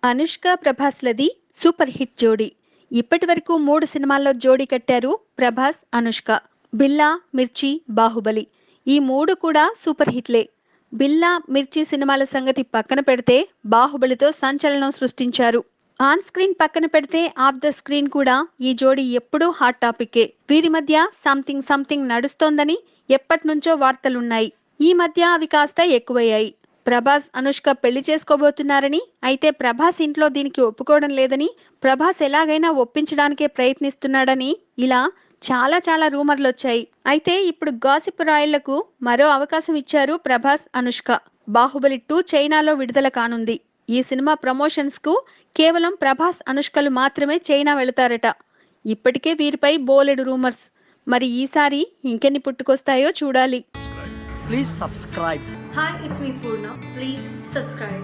Anushka ప్రభాస్లది super hit జోడీ. ఇప్పటి వరకు 3 సినిమాల్లో జోడీ కట్టారు ప్రభాస్, అనుష్క. 'బిల్లా', 'మిర్చి', 'బాహుబలి' ఈ 3 కూడా సూపర్ హిట్లే. 'బిల్లా', 'మిర్చి' సినిమాల సంగతి పక్కన పెడితే 'బాహుబలి'తో సంచలనం సృష్టించారు. ఆన్ స్క్రీన్ పక్కన పెడితే ఆఫ్ ద స్క్రీన్ కూడా ఈ జోడీ ఎప్పుడూ హాట్ టాపికే. వీరి మధ్య సంథింగ్ నడుస్తోందని ఎప్పట్నుంచో వార్తలున్నాయి. ఈ మధ్య అవి కాస్త ఎక్కువయ్యాయి. ప్రభాస్, అనుష్క పెళ్లి చేసుకోబోతున్నారని, అయితే ప్రభాస్ ఇంట్లో దీనికి ఒప్పుకోవడం లేదని, ప్రభాస్ ఎలాగైనా ఒప్పించడానికే ప్రయత్నిస్తున్నాడని ఇలా చాలా రూమర్లొచ్చాయి. అయితే ఇప్పుడు గాసిప్ రాయుళ్లకు మరో అవకాశం ఇచ్చారు ప్రభాస్, అనుష్క. 'బాహుబలి 2' చైనాలో విడుదల కానుంది. ఈ సినిమా ప్రమోషన్స్ కు కేవలం ప్రభాస్, అనుష్కలు మాత్రమే చైనా వెళతారట. ఇప్పటికే వీరిపై బోలెడు రూమర్స్. మరి ఈసారి ఇంకెన్ని పుట్టుకొస్తాయో చూడాలి. Please subscribe. Hi, it's me Purna. Please subscribe.